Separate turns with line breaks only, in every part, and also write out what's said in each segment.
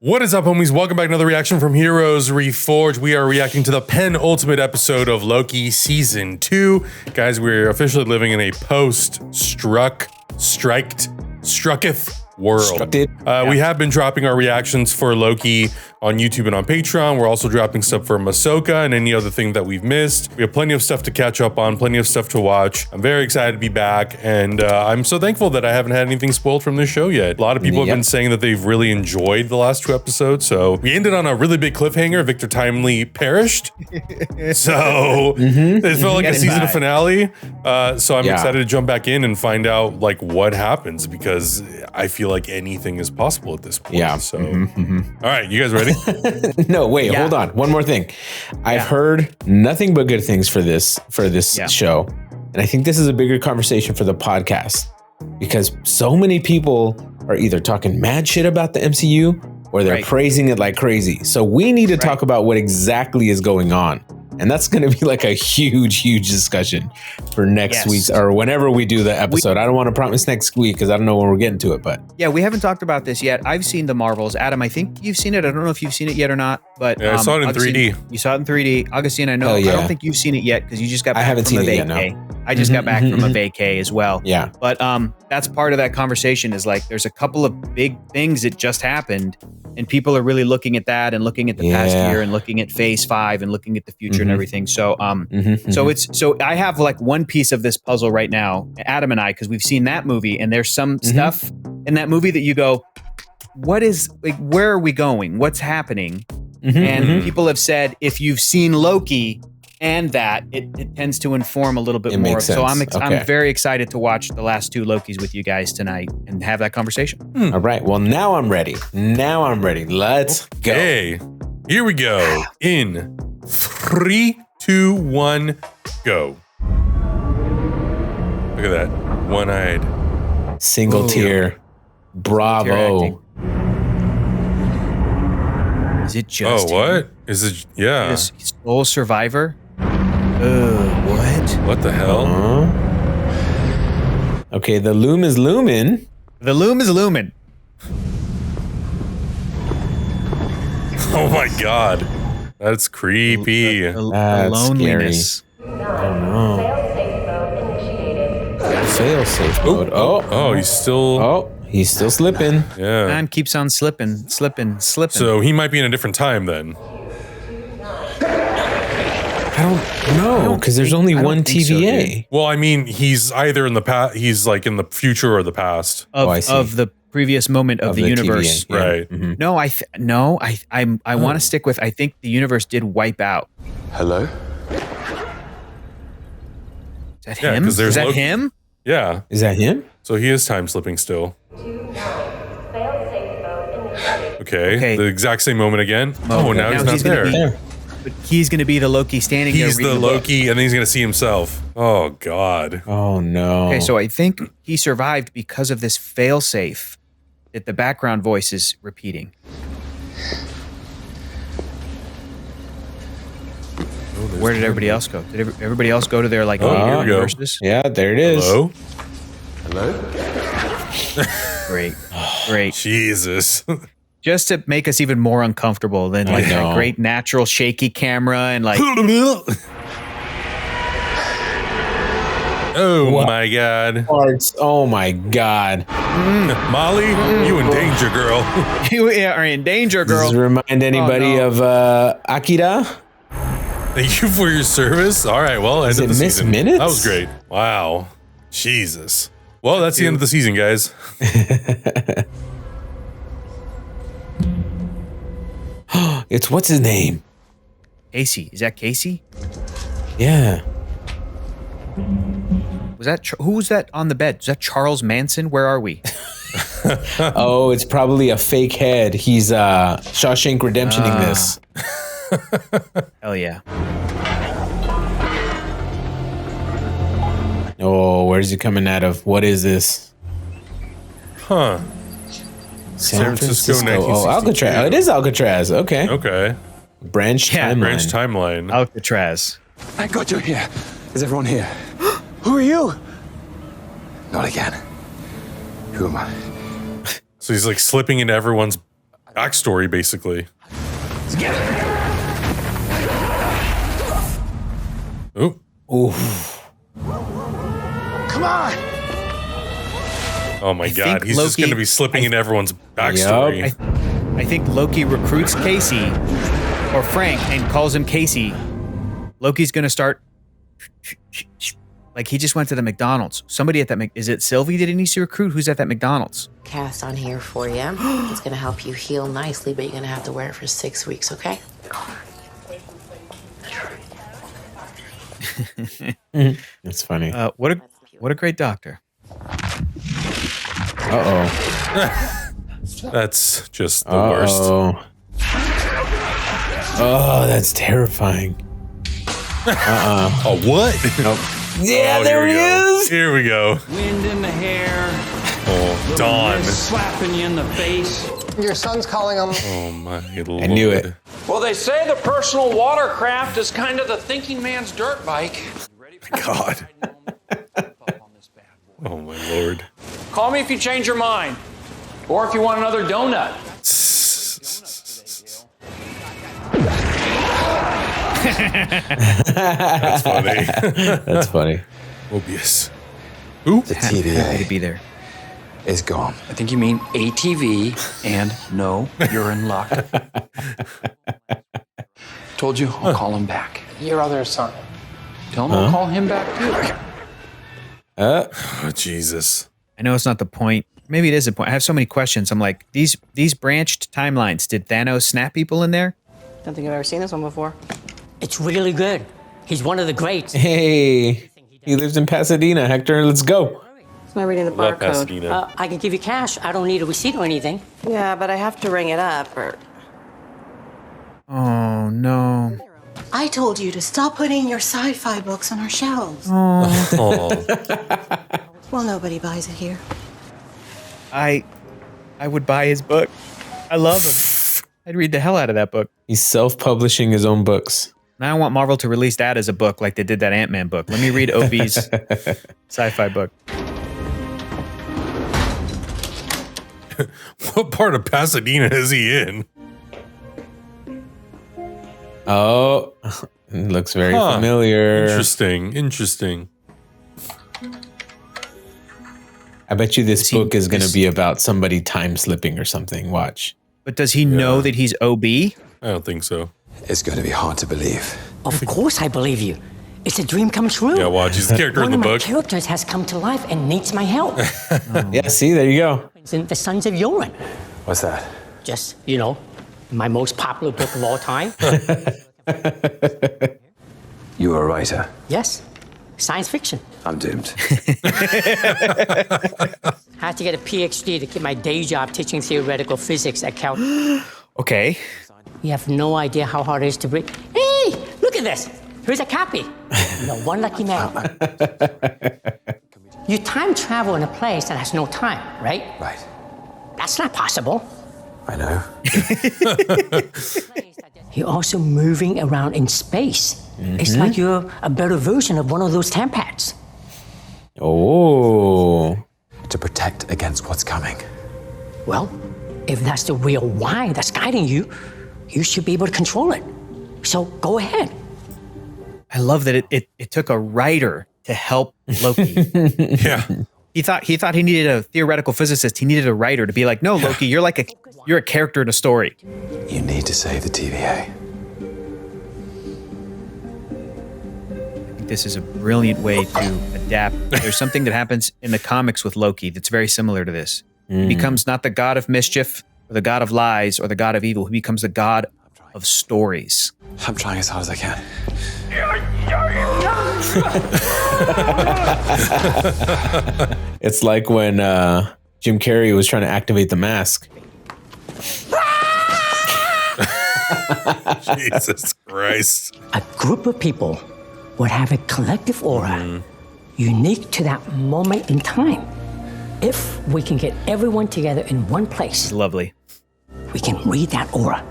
What is up, homies? Welcome back to another reaction from Heroes Reforged. We are reacting to the penultimate episode of Loki Season 2. Guys, we're officially living in a post-strucketh world. We have been dropping our reactions for Loki on YouTube and on Patreon. We're also dropping stuff for Ahsoka and any other thing that we've missed. We have plenty of stuff to catch up on, plenty of stuff to watch. I'm very excited to be back, and I'm so thankful that I haven't had anything spoiled from this show yet. A lot of people have been saying that they've really enjoyed the last 2 episodes, so we ended on a really big cliffhanger. Victor Timely perished, so it felt like a season finale. So I'm excited to jump back in and find out like what happens, because I feel like anything is possible at this point. Yeah. So, all right, you guys ready?
No, wait, hold on. One more thing. I've heard nothing but good things for this show. And I think this is a bigger conversation for the podcast, because so many people are either talking mad shit about the MCU or they're praising it like crazy. So we need to talk about what exactly is going on. And that's going to be like a huge discussion for next week or whenever we do the episode. I don't want to promise next week because I don't know when we're getting to it, but
yeah, we haven't talked about this yet. I've seen the Marvels. Adam, I think you've seen it. I don't know if you've seen it yet or not, but
I saw it in
Augustine,
3D.
You saw it in 3D. Augustine, I know. I don't think you've seen it yet because you just got back from a vacay. I just got back from a vacay as well.
Yeah.
But that's part of that conversation is like there's a couple of big things that just happened, and people are really looking at that and looking at the past year and looking at Phase 5 and looking at the future and everything. So so I have like one piece of this puzzle right now, Adam and I, because we've seen that movie, and there's some stuff in that movie that you go, what is, like, where are we going? What's happening? And people have said if you've seen Loki and that, it tends to inform a little bit more. So I'm very excited to watch the last 2 Lokis with you guys tonight and have that conversation.
All right. Well, now I'm ready. Let's go.
Hey, here we go. In 3, 2, 1, go. Look at that. One-eyed.
Single tier. Bravo.
Is it just
what? Is it? Yeah.
This Soul Survivor? What?
What the hell?
Okay, the loom is looming.
The loom is looming.
Oh my god. That's creepy.
The loneliness.
Scary. I don't know. Fail-safe mode.
Oh, he's still...
Oh, he's still slipping.
Yeah.
Time keeps on slipping.
So he might be in a different time then.
I don't know, because there's only one TVA.
So, well, I mean, he's either in the past, he's like in the future or the past.
Of the previous moment of the universe.
TVA, right.
No, I want to stick with, I think the universe did wipe out.
Hello?
Is that him? Is that him?
Yeah.
Is that him?
So he is time slipping still. Okay. The exact same moment again. Oh, now he's not there.
But he's going to be the Loki standing there.
He's the Loki, and then he's going to see himself. Oh, God.
Oh, no.
Okay, so I think he survived because of this failsafe that the background voice is repeating. Where did everybody else go? Did everybody else go to their like universes?
Yeah, there it is.
Hello?
Great.
Jesus.
Just to make us even more uncomfortable than like that great natural shaky camera and like.
Oh my god.
Oh my god.
Molly, you in danger, girl.
You are in danger, girl.
Does this remind anybody of Akira?
Thank you for your service. All right, well,
is it Miss Minutes?
That was great. Wow. Jesus. Well, that's the end of the season, guys.
It's what's his name?
Casey. Is that Casey?
Yeah.
Was that who was that on the bed? Is that Charles Manson? Where are we?
Oh, it's probably a fake head. He's Shawshank Redemptioning this.
Hell yeah.
Oh, where's he coming out of? What is this?
Huh.
San Francisco. Oh, Alcatraz. Oh, it is Alcatraz. Okay.
Okay.
Branch timeline.
Branch timeline.
Alcatraz.
Thank God you're here. Is everyone here? Who are you? Not again. Who am I?
So he's like slipping into everyone's backstory, basically. Oh.
Oof.
Come on!
Oh my God. He's just
Loki-
going to be slipping into everyone's backstory.
Yep.
I think Loki recruits Casey or Frank and calls him Casey. Loki's going to start like he just went to the McDonald's. Somebody at that is it Sylvie that he needs to recruit? Who's at that McDonald's?
Cast on here for you. It's going to help you heal nicely, but you're going to have to wear it for 6 weeks, okay?
That's funny.
What a great doctor.
Uh-oh.
That's just the worst.
Oh, that's terrifying.
Oh, what?
Nope. Yeah,
Oh,
there
here
he
we go.
is.
Here we go.
Wind in the hair.
Oh, Dawn.
Slapping you in the face.
Your son's calling him.
Oh, my Lord.
I knew it.
Well, they say the personal watercraft is kind of the thinking man's dirt bike.
God. Oh, my Lord.
Call me if you change your mind. Or if you want another donut.
That's funny.
That's funny.
Mobius.
The
Happy
TVA
to be there.
is gone.
I think you mean ATV, and no, you're in luck. Told you, I'll call him back.
Your other son.
Tell him I'll call him back too.
Oh, Jesus.
I know it's not the point. Maybe it is a point. I have so many questions. I'm like, these branched timelines. Did Thanos snap people in there?
Don't think I've ever seen this one before.
It's really good. He's one of the greats.
Hey, he lives in Pasadena, Hector. Let's go.
Am I reading the
Love
barcode?
Pasadena.
I can give you cash. I don't need a receipt or anything.
Yeah, but I have to ring it up or...
Oh no.
I told you to stop putting your sci-fi books on our shelves.
Oh.
Well, nobody buys it here.
I would buy his book. I love him. I'd read the hell out of that book.
He's self-publishing his own books.
Now I want Marvel to release that as a book like they did that Ant-Man book. Let me read OB's sci-fi book.
What part of Pasadena is he in?
Oh, it looks very familiar.
Interesting.
I bet you this book is going to be about somebody time slipping or something. Watch.
But does he know that he's OB?
I don't think so.
It's going to be hard to believe.
Of course I believe you. It's a dream come true.
Yeah, watch. He's the character in
One
the
of my
book.
characters has come to life and needs my help.
Yeah, see, there you go.
It's in The Sons of Yoren.
What's that?
Just, my most popular book of all time.
You were a writer.
Yes, science fiction.
I'm doomed.
I had to get a PhD to keep my day job teaching theoretical physics at Cal.
Okay.
You have no idea how hard it is to read. Hey, look at this. Here's a copy. One lucky man. You time travel in a place that has no time, right?
Right.
That's not possible.
I know.
You're also moving around in space. It's like you're a better version of one of those TemPads.
Oh.
To protect against what's coming.
Well, if that's the real why that's guiding you, you should be able to control it. So go ahead.
I love that it took a writer to help Loki.
Yeah.
He thought he needed a theoretical physicist. He needed a writer to be like, no, Loki, you're a character in a story.
You need to save the TVA.
I think this is a brilliant way to adapt. There's something that happens in the comics with Loki that's very similar to this. He becomes not the god of mischief or the god of lies or the god of evil. He becomes the god of stories.
I'm trying as hard as I can.
It's like when Jim Carrey was trying to activate the mask.
Jesus Christ.
A group of people would have a collective aura unique to that moment in time. If we can get everyone together in one place,
It's lovely.
we can read that aura.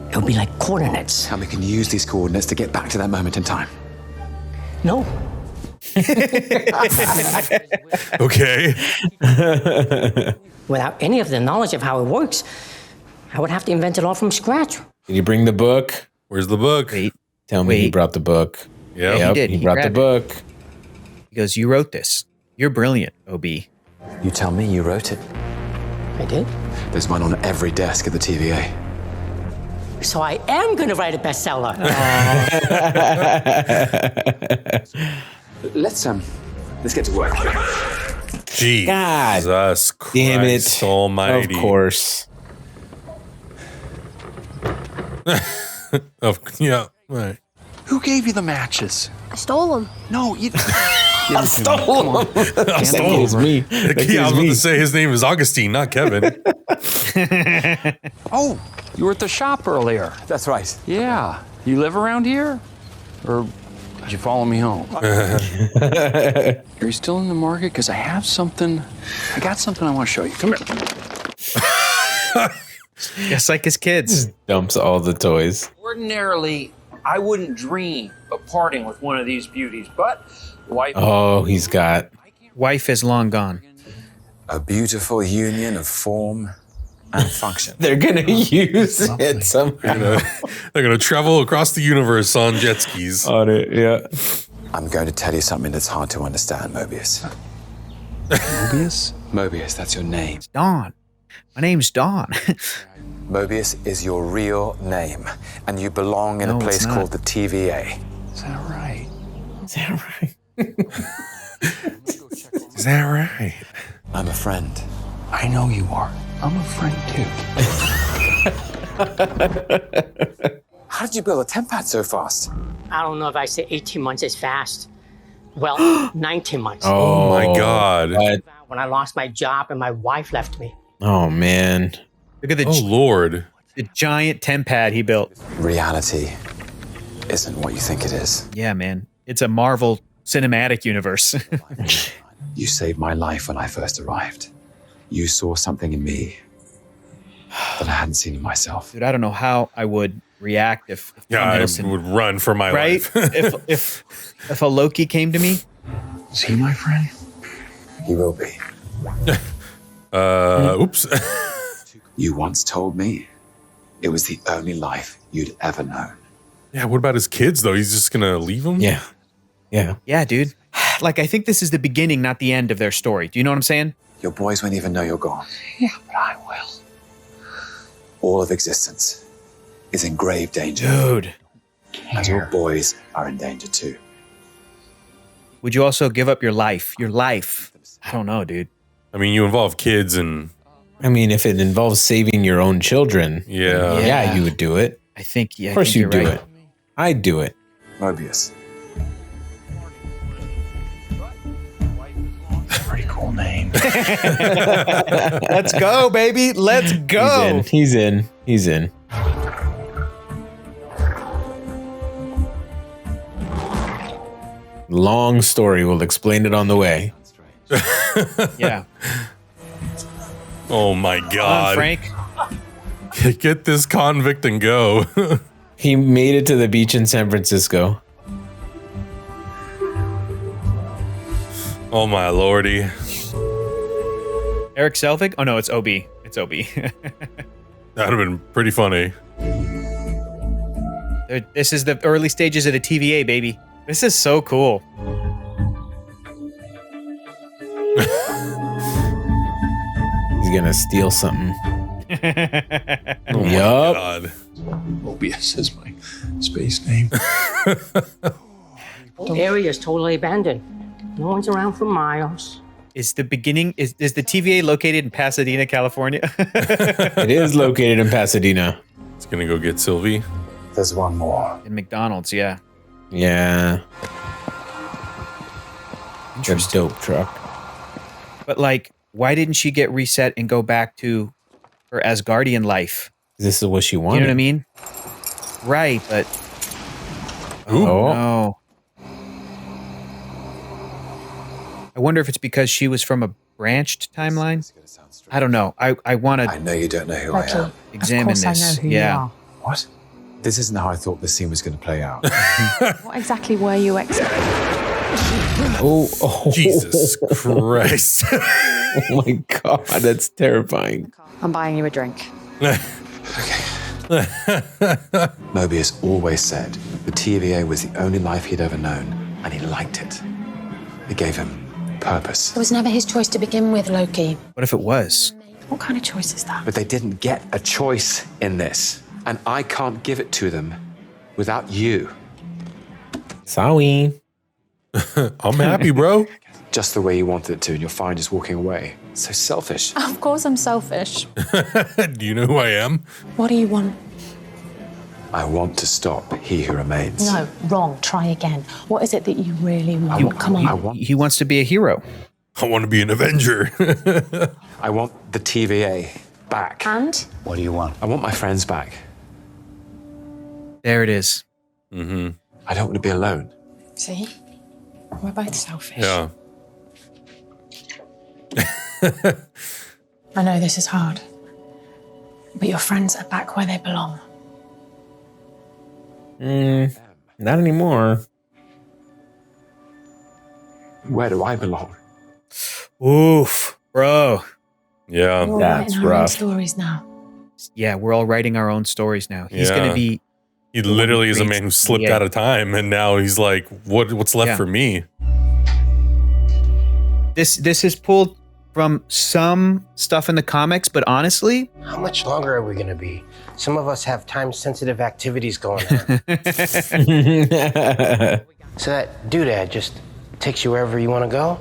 It would be like coordinates.
And we can use these coordinates to get back to that moment in time.
No,
Okay.
without any of the knowledge of how it works, I would have to invent it all from scratch.
Did he bring the book?
Where's the book?
Tell me he brought the book.
Yeah,
he did.
He brought the book.
He goes, you wrote this. You're brilliant, OB.
You tell me you wrote it.
I did.
There's one on every desk at the TVA.
So I am going to write a bestseller.
Let's get to work.
Jesus Christ
damn it.
almighty.
Of course.
Yeah, right.
Who gave you the matches?
I stole them.
No, you.
I stole him. That was me.
Yeah, I was about to say his name is Augustine, not Kevin.
Oh, you were at the shop earlier.
That's right.
Yeah. You live around here? Or did you follow me home? Are you still in the market? Because I got something I want to show you. Come here.
Just like his kids.
Dumps all the toys.
Ordinarily, I wouldn't dream of parting with one of these beauties, but wife.
Oh, he's got.
Wife is long gone.
A beautiful union of form and function.
They're going to use it somehow.
They're gonna travel across the universe on jet skis.
On it, yeah.
I'm going to tell you something that's hard to understand, Mobius. Mobius? Mobius, that's your name.
Dawn. My name's Dawn.
Mobius is your real name, and you belong in a place called the TVA.
Is that right?
Is that right?
Is that right?
I'm a friend.
I know you are. I'm a friend too.
How did you build a temp pad so fast?
I don't know if I say 18 months is fast. Well, 19 months.
Oh my God.
When I lost my job and my wife left me.
Oh, man.
Look at the,
Lord.
The giant temp pad he built.
Reality isn't what you think it is.
Yeah, man. It's a Marvel cinematic universe.
You saved my life when I first arrived. You saw something in me that I hadn't seen in myself.
Dude, I don't know how I would react if
Yeah,
Tom
I
Hiddleston-
would run for my
right?
life.
if a Loki came to me,
Is he my friend?
He will be.
Oops.
You once told me it was the only life you'd ever known.
Yeah, what about his kids, though? He's just gonna leave them?
Yeah. Yeah.
yeah, dude. Like, I think this is the beginning, not the end of their story. Do you know what I'm saying?
Your boys won't even know you're gone.
Yeah, but I will.
All of existence is in grave danger.
Dude.
And your boys are in danger too.
Would you also give up your life? Your life. I don't know, dude.
I mean, you involve kids and...
I mean, if it involves saving your own children,
Yeah.
you would do it.
I think, yeah.
Of course
you'd
you'd do it. I'd do it.
Mobius.
Pretty cool name.
Let's go, baby. Let's go.
He's in. He's in. Long story. We'll explain it on the way.
Yeah.
Oh my
Come
God.
on, Frank.
Get this convict and go.
He made it to the beach in San Francisco.
Oh my lordy.
Eric Selvig? Oh, no, it's OB. It's OB.
That would have been pretty funny.
This is the early stages of the TVA, baby. This is so cool.
He's gonna steal something.
Oh my
Yup.
God.
Mobius is my space name.
The area is totally abandoned. No one's around for miles.
Is the beginning, is the TVA located in Pasadena, California?
It is located in Pasadena.
It's gonna go get Sylvie.
There's one more.
In McDonald's, yeah.
Yeah. That's dope truck.
But like, why didn't she get reset and go back to her Asgardian life?
This is what she
You
wanted.
know what I mean? Right, but
Ooh.
no. I wonder if it's because she was from a branched timeline. I don't know. I want
I
to
know you don't know who I am.
examine
Of course
this.
I know who you
Yeah.
are.
What? This isn't how I thought this scene was going to play out.
What exactly were you expecting?
Oh,
Jesus Christ.
Oh my God, that's terrifying.
I'm buying you a drink.
Mobius always said the TVA was the only life he'd ever known, and he liked it. It gave him purpose.
It was never his choice to begin with, Loki.
What if it was?
What kind of choice is that?
But they didn't get a choice in this, and I can't give it to them without you.
Sorry.
I'm happy, bro.
Just the way you wanted it to, and you're fine just walking away. So selfish.
Of course I'm selfish.
Do you know who I am?
What do you want?
I want to stop He Who Remains.
No, wrong. Try again. What is it that you really want? Come on.
He wants to be a hero.
I want to be an Avenger.
I want the TVA back.
And?
What do you want? I want my friends back.
There it is.
Mm-hmm.
I don't want to be alone.
See? We're both selfish.
Yeah.
I know this is hard, but your friends are back where they belong.
Not anymore.
Where do I belong?
Oof, bro.
Yeah.
We're all
That's
writing our own
rough.
stories now.
Yeah, we're all writing our own stories now. He's going
Yeah.
to be...
He literally is a man who slipped out of time, and now he's like, what's left for me?
This is pulled from some stuff in the comics, but honestly...
How much longer are we going to be? Some of us have time-sensitive activities going on. So that doodad just takes you wherever you want to go?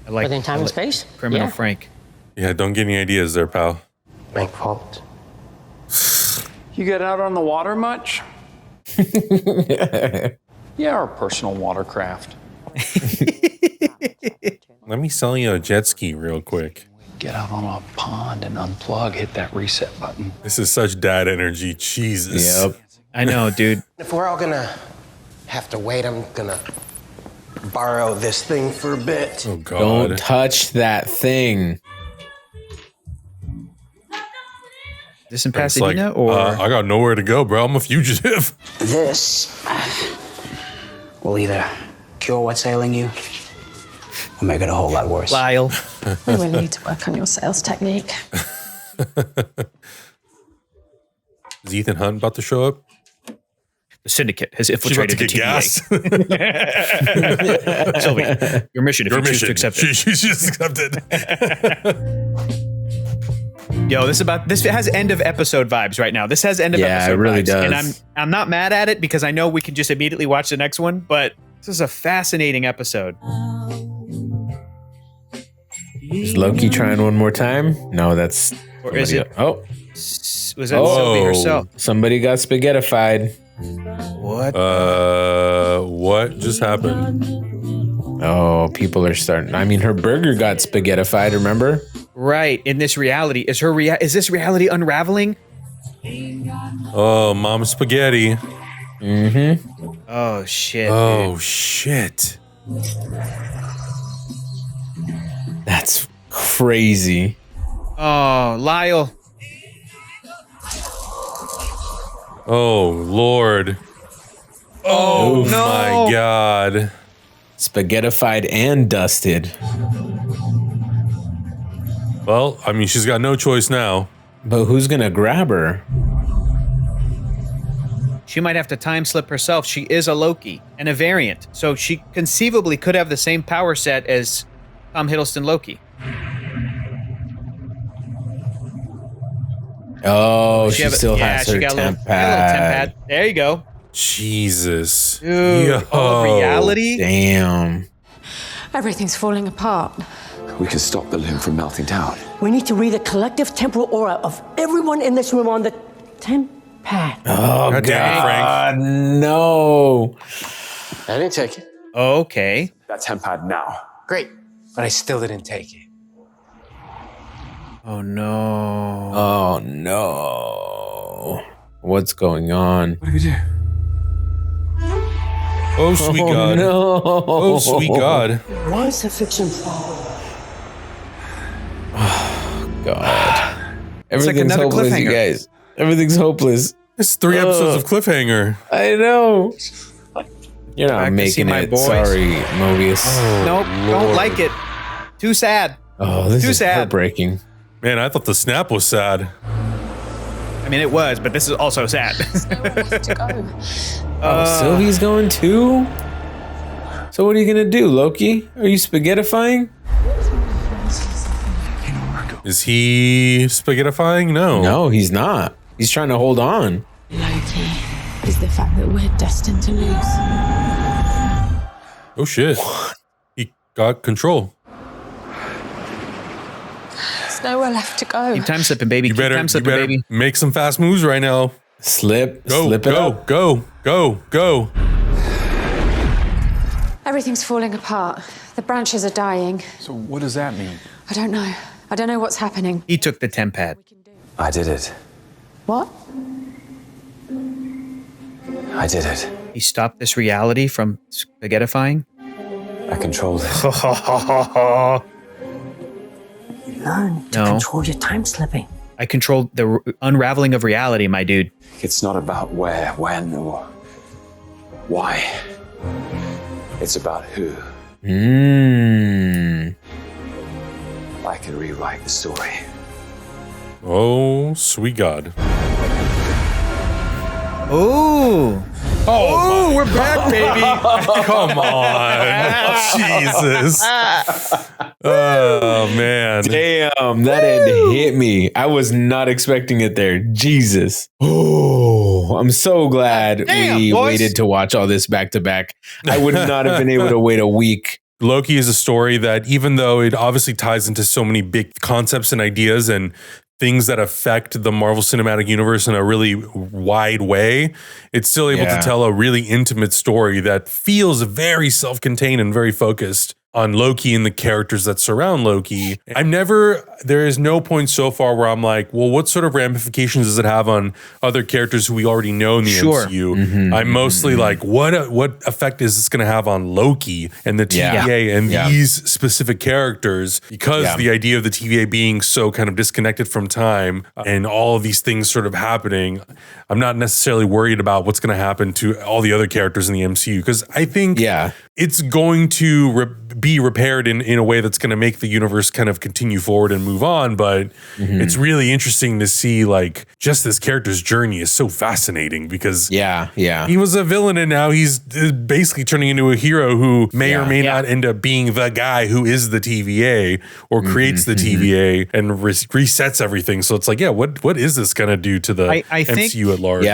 I like
Within time and space?
Criminal
Yeah.
Frank.
Yeah, don't get any ideas there, pal.
Bank vault.
You get out on the water much? Yeah, our personal watercraft.
Let me sell you a jet ski real quick.
Get out on a pond and unplug, hit that reset button.
This is such dad energy. Jesus.
Yep.
I know, dude.
If we're all going to have to wait, I'm going to borrow this thing for a bit.
Oh, God.
Don't touch that thing.
This in
It's like,
Pasadena or...
I got nowhere to go, bro. I'm a fugitive.
This will either cure what's ailing you or make it a whole lot worse.
Lyle.
We really need to work on your sales technique.
Is Ethan Hunt about to show up?
The syndicate has
She's about to
infiltrated
get
the TVA.
gas.
Sylvie, your mission if
Your
you choose
mission.
to accept it.
She just accepted.
Yo, this has end of episode vibes right now. This has end of episode
it really
vibes.
does.
And I'm not mad at it because I know we can just immediately watch the next one, but this is a fascinating episode.
Is Loki trying one more time? No, that's...
Or is it...
Oh.
Was that Sylvie herself?
Somebody got spaghettified.
What?
What just happened?
Oh, people are starting... I mean, her burger got spaghettified, remember?
Right. In this reality. Is this reality unraveling?
Oh, Mom Spaghetti.
Mm-hmm.
Oh, shit.
Oh,
dude.
shit.
That's crazy.
Oh, Lyle.
Oh, Lord. Oh,
no.
my God.
Spaghettified and dusted.
Well, I mean, she's got no choice now.
But who's gonna grab her?
She might have to time slip herself. She is a Loki and a variant. So she conceivably could have the same power set as Tom Hiddleston Loki.
Oh, she still has her temp
got a little
pad.
temp pad. There you go.
Jesus.
Dude, all of reality?
Damn.
Everything's falling apart.
We can stop the limb from melting down.
We need to read the collective temporal aura of everyone in this room on the temp pad.
Oh,
God damn it, Frank.
No.
I didn't take it.
Okay.
That temp pad now.
Great. But I still didn't take it.
Oh, no.
Oh, no. What's going on?
What do we do?
Oh, sweet God.
No.
Oh, sweet God.
Once a fiction problem.
God. Everything's
another
hopeless, you
cliffhanger.
guys. Everything's hopeless.
It's 3 episodes of Cliffhanger.
I know. You're not
Back to see
making
my
it.
boys.
Sorry, Mobius.
Nope, don't like it. Too sad.
Oh, this
Too
is
sad.
heartbreaking.
Man, I thought the snap was sad.
I mean, it was, but this is also sad.
Sylvie's going too? So what are you going to do, Loki? Are you spaghettifying?
Is he spaghettifying? No.
No, he's not. He's trying to hold on.
Loki is the fact that we're destined to lose.
Oh shit. He got control.
There's nowhere left to go.
Keep time slipping, baby.
You better
baby.
make some fast moves right now.
Slip
Go,
it
go,
up.
go.
Everything's falling apart. The branches are dying.
So what does that mean?
I don't know. I don't know what's happening.
He took the temp pad.
I did it.
What?
I did it.
He stopped this reality from spaghettifying.
I controlled it.
You learn to control your time slipping.
I controlled the unraveling of reality, my dude.
It's not about where, when, or why. It's about who. I can rewrite the story.
Oh, sweet God.
Oh, we're back, baby.
Come on. Jesus. Oh, man.
Damn, that had hit me. I was not expecting it there. Jesus. Oh, I'm so glad we waited to watch all this back to back. I would not have been able to wait a week.
Loki is a story that, even though it obviously ties into so many big concepts and ideas and things that affect the Marvel Cinematic Universe in a really wide way, it's still able to tell a really intimate story that feels very self-contained and very focused on Loki and the characters that surround Loki. There is no point so far where I'm like, well, what sort of ramifications does it have on other characters who we already know in the MCU? I'm mostly like, what effect is this going to have on Loki and the TVA and these specific characters? Because the idea of the TVA being so kind of disconnected from time and all of these things sort of happening, I'm not necessarily worried about what's going to happen to all the other characters in the MCU, because I think it's going to be repaired in a way that's going to make the universe kind of continue forward and move on. But it's really interesting to see, like, just this character's journey is so fascinating, because he was a villain and now he's basically turning into a hero who may or may not end up being the guy who is the TVA or creates the TVA and resets everything. So it's like, what is this going to do to the MCU at large?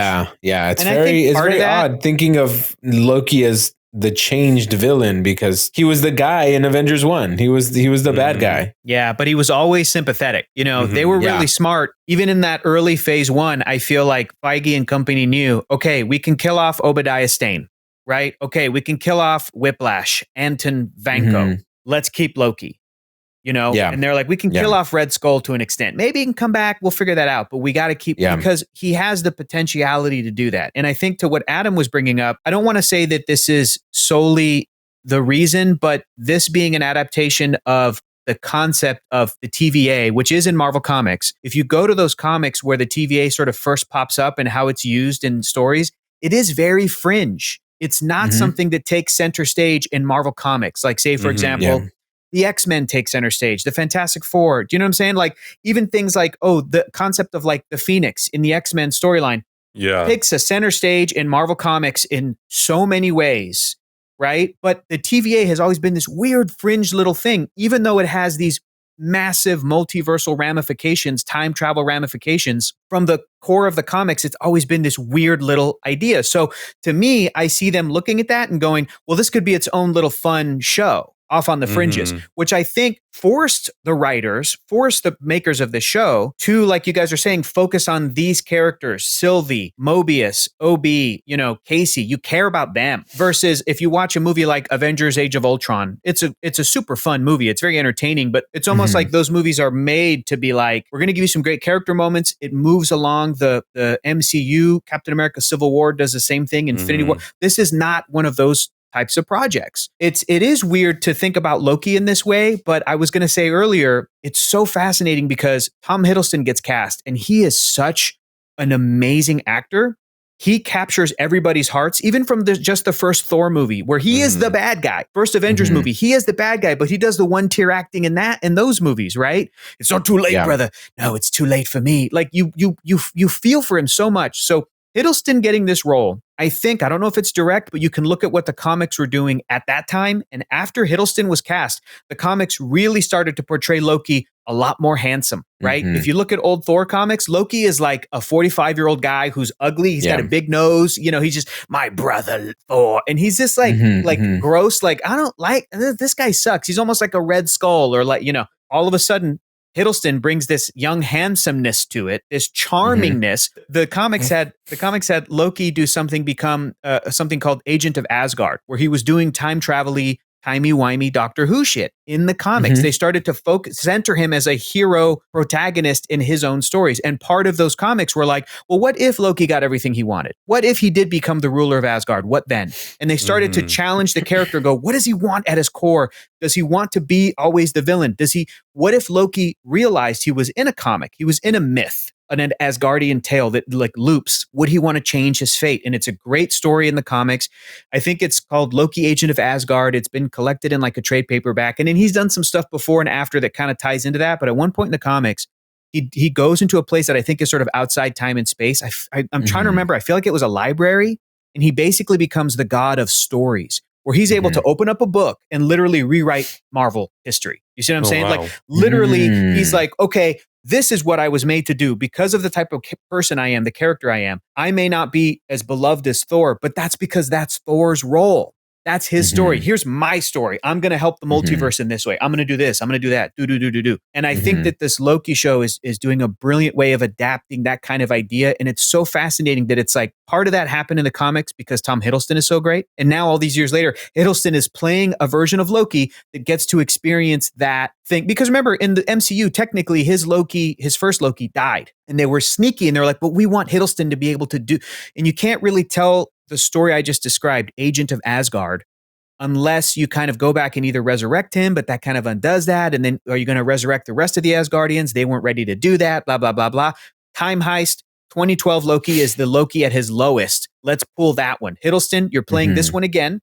It's very odd thinking of Loki as the changed villain, because he was the guy in Avengers 1. He was the bad guy.
Yeah, but he was always sympathetic. You know, they were really smart. Even in that early phase 1, I feel like Feige and company knew, okay, we can kill off Obadiah Stane, right? Okay, we can kill off Whiplash, Anton Vanko. Let's keep Loki. You know, and they're like, we can kill off Red Skull to an extent. Maybe he can come back. We'll figure that out. But we got to keep, because he has the potentiality to do that. And I think to what Adam was bringing up, I don't want to say that this is solely the reason, but this being an adaptation of the concept of the TVA, which is in Marvel Comics. If you go to those comics where the TVA sort of first pops up and how it's used in stories, it is very fringe. It's not something that takes center stage in Marvel Comics. Like, say, for example, the X-Men take center stage, the Fantastic Four. Do you know what I'm saying? Like, even things like, the concept of like the Phoenix in the X-Men storyline takes a center stage in Marvel Comics in so many ways, right? But the TVA has always been this weird fringe little thing, even though it has these massive multiversal ramifications, time travel ramifications. From the core of the comics, it's always been this weird little idea. So to me, I see them looking at that and going, well, this could be its own little fun show off on the fringes, which I think forced the makers of the show to, like you guys are saying, focus on these characters, Sylvie, Mobius, OB, Casey. You care about them, versus if you watch a movie like Avengers Age of Ultron, it's a super fun movie. It's very entertaining, but it's almost like those movies are made to be like, we're going to give you some great character moments. It moves along the MCU. Captain America Civil War does the same thing. Infinity War. This is not one of those types of projects. It is weird to think about Loki in this way, but I was going to say earlier, it's so fascinating because Tom Hiddleston gets cast and he is such an amazing actor. he captures everybody's hearts, even from just the first Thor movie, where he is the bad guy. First Avengers movie, he is the bad guy, but he does the one tier acting in those movies, right? It's not too late, brother. No, it's too late for me. Like you feel for him so much. So Hiddleston getting this role, I don't know if it's direct, but you can look at what the comics were doing at that time. And after Hiddleston was cast, the comics really started to portray Loki a lot more handsome, right? If you look at old Thor comics, Loki is like a 45-year-old guy who's ugly. He's got a big nose. He's just my brother Thor. And he's just like gross. Like, I don't like, this guy sucks. He's almost like a Red Skull or like, all of a sudden, Hiddleston brings this young handsomeness to it, this charmingness. The comics had Loki do become something called Agent of Asgard, where he was doing time travel-y, timey-wimey Doctor Who shit in the comics. They started to center him as a hero protagonist in his own stories. And part of those comics were like, well, what if Loki got everything he wanted? What if he did become the ruler of Asgard? What then? And they started to challenge the character, go, what does he want at his core? Does he want to be always the villain? What if Loki realized he was in a comic? He was in a myth, an Asgardian tale that like loops. Would he want to change his fate? And it's a great story in the comics. I think it's called Loki, Agent of Asgard. It's been collected in like a trade paperback. And then he's done some stuff before and after that kind of ties into that. But at one point in the comics, he goes into a place that I think is sort of outside time and space. I'm trying to remember. I feel like it was a library. And he basically becomes the god of stories, where he's able to open up a book and literally rewrite Marvel history. You see what I'm saying?
Wow.
Like literally, he's like, okay, this is what I was made to do because of the type of person I am, the character I am. I may not be as beloved as Thor, but that's because that's Thor's role. That's his story. Here's my story. I'm going to help the multiverse in this way. I'm going to do this. I'm going to do that. Do. And I think that this Loki show is doing a brilliant way of adapting that kind of idea. And it's so fascinating that it's like part of that happened in the comics because Tom Hiddleston is so great. And now all these years later, Hiddleston is playing a version of Loki that gets to experience that thing. Because remember, in the MCU, technically his first Loki died. And they were sneaky and they're like, but we want Hiddleston to be able to do. And you can't really tell the story I just described, Agent of Asgard, unless you kind of go back and either resurrect him, but that kind of undoes that. And then are you going to resurrect the rest of the Asgardians? They weren't ready to do that, blah, blah, blah, blah. Time heist, 2012 Loki is the Loki at his lowest. Let's pull that one. Hiddleston, you're playing this one again,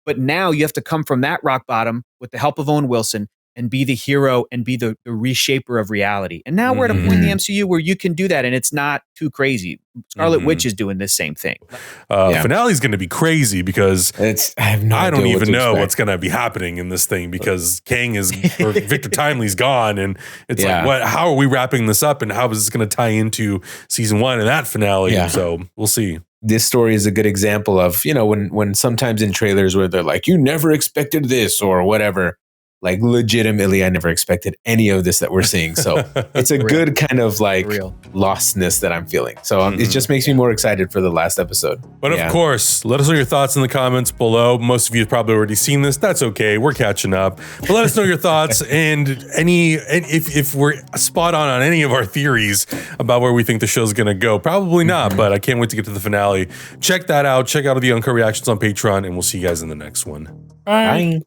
but now you have to come from that rock bottom with the help of Owen Wilson and be the hero and be the reshaper of reality. And now we're at a point in the MCU where you can do that and it's not too crazy. Scarlet Witch is doing this same thing.
Finale's going to be crazy because I don't even know what's going to be happening in this thing because Victor Timely's gone. And it's like, how are we wrapping this up? And how is this going to tie into season 1 and that finale? Yeah. So we'll see.
This story is a good example of, when sometimes in trailers where they're like, you never expected this or whatever. Like legitimately, I never expected any of this that we're seeing. So it's a good kind of like lostness that I'm feeling. So it just makes me more excited for the last episode.
But of course, let us know your thoughts in the comments below. Most of you have probably already seen this. That's okay. We're catching up. But let us know your thoughts and if we're spot on any of our theories about where we think the show's going to go. Probably not, but I can't wait to get to the finale. Check that out. Check out the Uncut Reactions on Patreon, and we'll see you guys in the next one.
Bye.